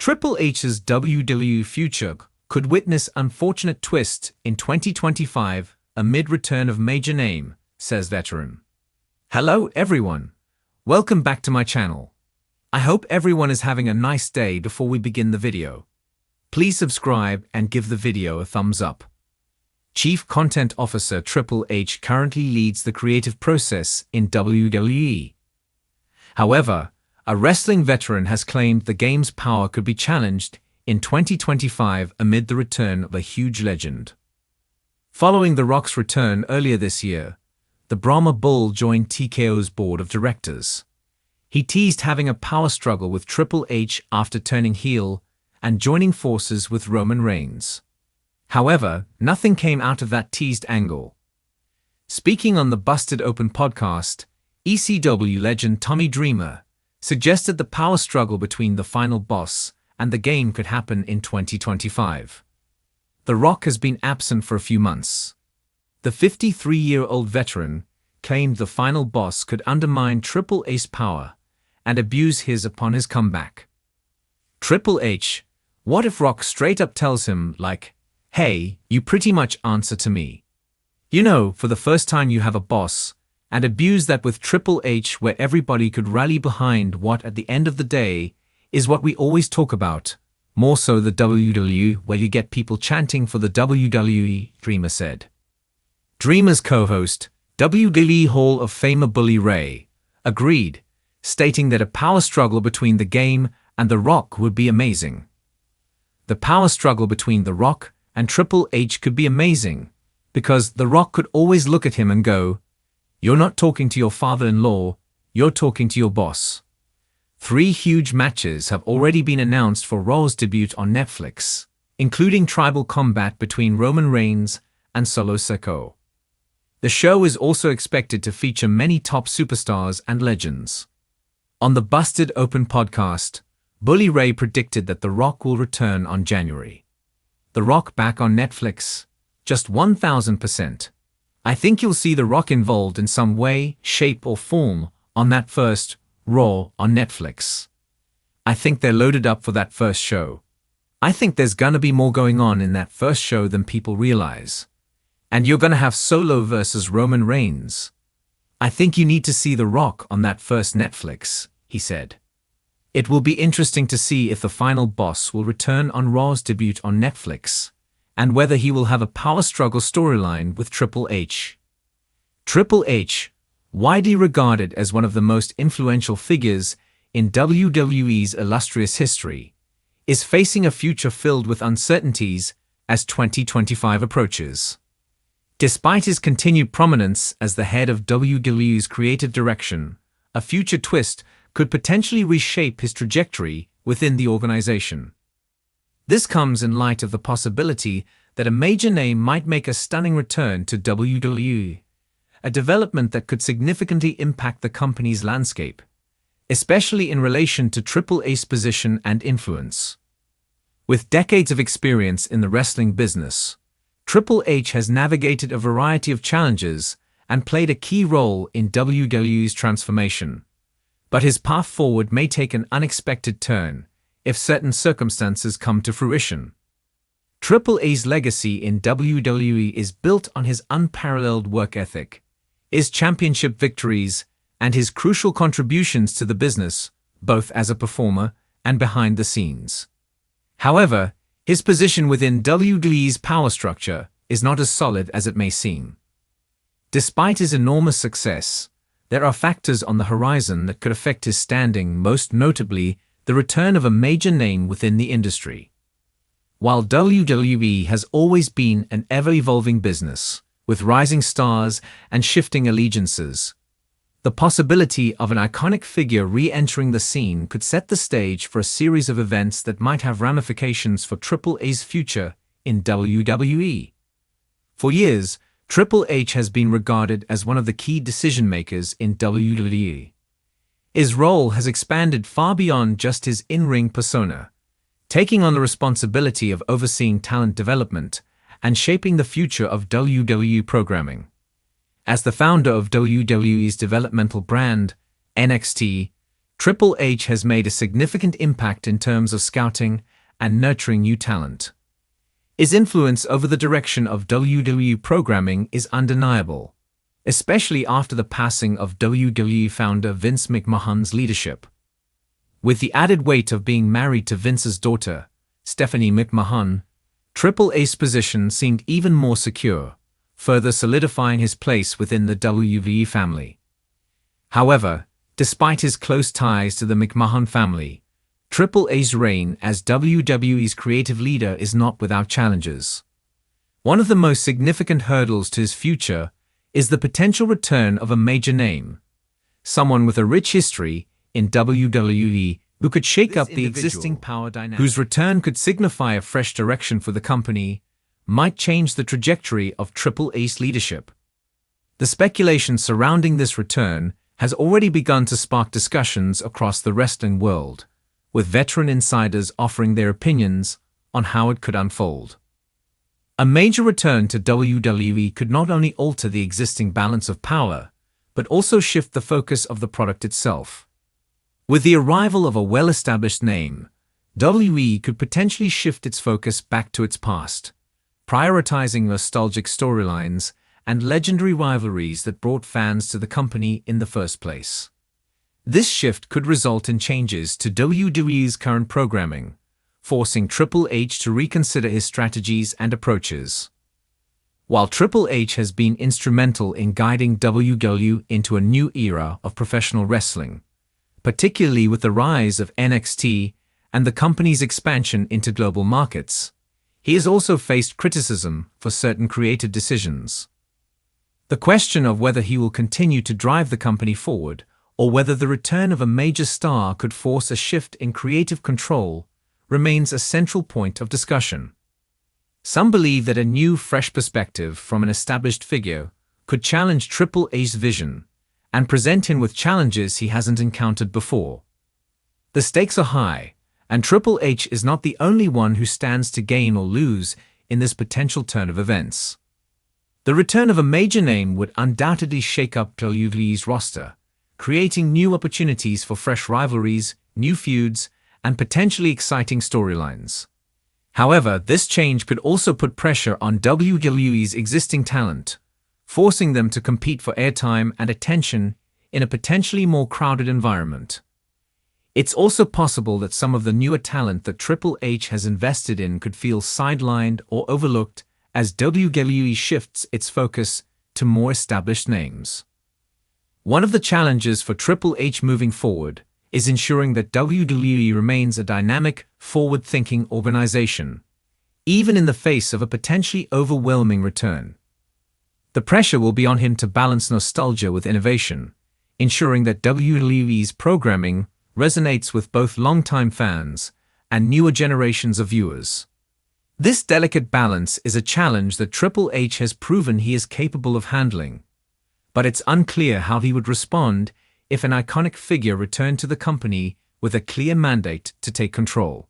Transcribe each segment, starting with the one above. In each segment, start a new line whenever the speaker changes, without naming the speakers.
Triple H's WWE future could witness unfortunate twist in 2025 amid return of major name, says veteran. Hello everyone. Welcome back to my channel. I hope everyone is having a nice day. Before we begin the video, please subscribe and give the video a thumbs up. Chief Content Officer Triple H currently leads the creative process in WWE. However, a wrestling veteran has claimed the game's power could be challenged in 2025 amid the return of a huge legend. Following The Rock's return earlier this year, the Brahma Bull joined TKO's board of directors. He teased having a power struggle with Triple H after turning heel and joining forces with Roman Reigns. However, nothing came out of that teased angle. Speaking on the Busted Open podcast, ECW legend Tommy Dreamer suggested the power struggle between the final boss and the game could happen in 2025. The Rock has been absent for a few months. The 53-year-old veteran claimed the final boss could undermine Triple H's power and abuse his upon his comeback. Triple H, what if Rock straight up tells him, like, hey, you pretty much answer to me. You know, for the first time you have a boss, and abuse that with Triple H where everybody could rally behind what at the end of the day is what we always talk about, more so the WWE where you get people chanting for the WWE, Dreamer said. Dreamer's co-host, WWE Hall of Famer Bully Ray, agreed, stating that a power struggle between the game and The Rock would be amazing. The power struggle between The Rock and Triple H could be amazing, because The Rock could always look at him and go, "You're not talking to your father-in-law, you're talking to your boss." 3 huge matches have already been announced for Raw's debut on Netflix, including tribal combat between Roman Reigns and Solo Sikoa. The show is also expected to feature many top superstars and legends. On the Busted Open podcast, Bully Ray predicted that The Rock will return on January. The Rock back on Netflix? Just 1000%. I think you'll see The Rock involved in some way, shape or form on that first Raw on Netflix. I think they're loaded up for that first show. I think there's gonna be more going on in that first show than people realize. And you're gonna have Solo versus Roman Reigns. I think you need to see The Rock on that first Netflix, he said. It will be interesting to see if the final boss will return on Raw's debut on Netflix, and whether he will have a power struggle storyline with Triple H. Triple H, widely regarded as one of the most influential figures in WWE's illustrious history, is facing a future filled with uncertainties as 2025 approaches. Despite his continued prominence as the head of WWE's creative direction, a future twist could potentially reshape his trajectory within the organization. This comes in light of the possibility that a major name might make a stunning return to WWE, a development that could significantly impact the company's landscape, especially in relation to Triple H's position and influence. With decades of experience in the wrestling business, Triple H has navigated a variety of challenges and played a key role in WWE's transformation. But his path forward may take an unexpected turn if certain circumstances come to fruition. Triple H's legacy in WWE is built on his unparalleled work ethic, his championship victories, and his crucial contributions to the business, both as a performer and behind the scenes. However, his position within WWE's power structure is not as solid as it may seem. Despite his enormous success, there are factors on the horizon that could affect his standing, most notably the return of a major name within the industry. While WWE has always been an ever-evolving business, with rising stars and shifting allegiances, the possibility of an iconic figure re-entering the scene could set the stage for a series of events that might have ramifications for Triple H's future in WWE. For years, Triple H has been regarded as one of the key decision-makers in WWE. His role has expanded far beyond just his in-ring persona, taking on the responsibility of overseeing talent development and shaping the future of WWE programming. As the founder of WWE's developmental brand, NXT, Triple H has made a significant impact in terms of scouting and nurturing new talent. His influence over the direction of WWE programming is undeniable, especially after the passing of WWE founder Vince McMahon's leadership. With the added weight of being married to Vince's daughter, Stephanie McMahon, Triple H's position seemed even more secure, further solidifying his place within the WWE family. However, despite his close ties to the McMahon family, Triple H's reign as WWE's creative leader is not without challenges. One of the most significant hurdles to his future is the potential return of a major name, someone with a rich history in WWE who could shake up the existing power dynamic, whose return could signify a fresh direction for the company, might change the trajectory of Triple H's leadership. The speculation surrounding this return has already begun to spark discussions across the wrestling world, with veteran insiders offering their opinions on how it could unfold. A major return to WWE could not only alter the existing balance of power, but also shift the focus of the product itself. With the arrival of a well-established name, WWE could potentially shift its focus back to its past, prioritizing nostalgic storylines and legendary rivalries that brought fans to the company in the first place. This shift could result in changes to WWE's current programming, forcing Triple H to reconsider his strategies and approaches. While Triple H has been instrumental in guiding WWE into a new era of professional wrestling, particularly with the rise of NXT and the company's expansion into global markets, he has also faced criticism for certain creative decisions. The question of whether he will continue to drive the company forward or whether the return of a major star could force a shift in creative control remains a central point of discussion. Some believe that a new, fresh perspective from an established figure could challenge Triple H's vision and present him with challenges he hasn't encountered before. The stakes are high, and Triple H is not the only one who stands to gain or lose in this potential turn of events. The return of a major name would undoubtedly shake up WWE's roster, creating new opportunities for fresh rivalries, new feuds, and potentially exciting storylines. However, this change could also put pressure on WWE's existing talent, forcing them to compete for airtime and attention in a potentially more crowded environment. It's also possible that some of the newer talent that Triple H has invested in could feel sidelined or overlooked as WWE shifts its focus to more established names. One of the challenges for Triple H moving forward is ensuring that WWE remains a dynamic, forward-thinking organization, even in the face of a potentially overwhelming return. The pressure will be on him to balance nostalgia with innovation, ensuring that WWE's programming resonates with both longtime fans and newer generations of viewers. This delicate balance is a challenge that Triple H has proven he is capable of handling, but it's unclear how he would respond if an iconic figure returned to the company with a clear mandate to take control.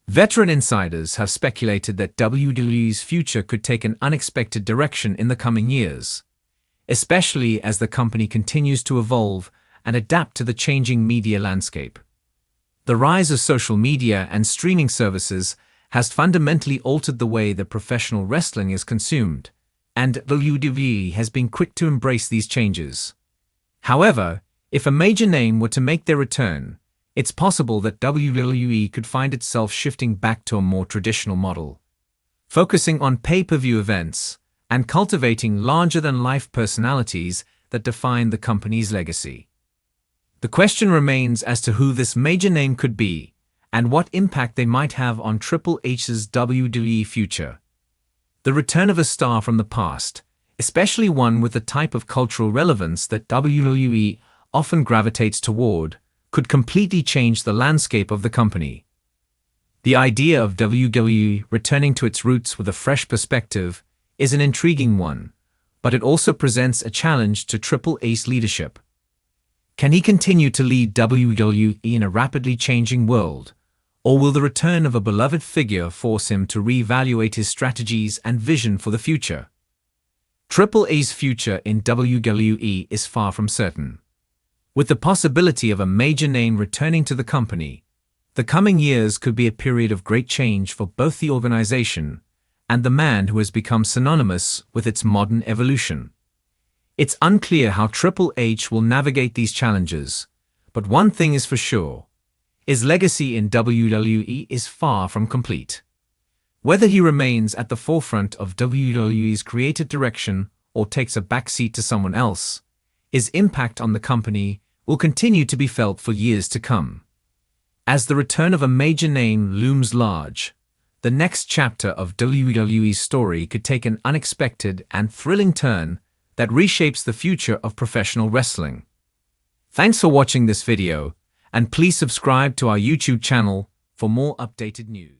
Veteran insiders have speculated that WWE's future could take an unexpected direction in the coming years, especially as the company continues to evolve and adapt to the changing media landscape. The rise of social media and streaming services has fundamentally altered the way that professional wrestling is consumed, and WWE has been quick to embrace these changes. However, if a major name were to make their return, it's possible that WWE could find itself shifting back to a more traditional model, focusing on pay-per-view events and cultivating larger-than-life personalities that define the company's legacy. The question remains as to who this major name could be and what impact they might have on Triple H's WWE future. The return of a star from the past, especially one with the type of cultural relevance that WWE often gravitates toward, could completely change the landscape of the company. The idea of WWE returning to its roots with a fresh perspective is an intriguing one, but it also presents a challenge to Triple H's leadership. Can he continue to lead WWE in a rapidly changing world, or will the return of a beloved figure force him to reevaluate his strategies and vision for the future? Triple H's future in WWE is far from certain. With the possibility of a major name returning to the company, the coming years could be a period of great change for both the organization and the man who has become synonymous with its modern evolution. It's unclear how Triple H will navigate these challenges, but one thing is for sure: his legacy in WWE is far from complete. Whether he remains at the forefront of WWE's creative direction or takes a backseat to someone else, his impact on the company will continue to be felt for years to come. As the return of a major name looms large, the next chapter of WWE's story could take an unexpected and thrilling turn that reshapes the future of professional wrestling. Thanks for watching this video, and please subscribe to our YouTube channel for more updated news.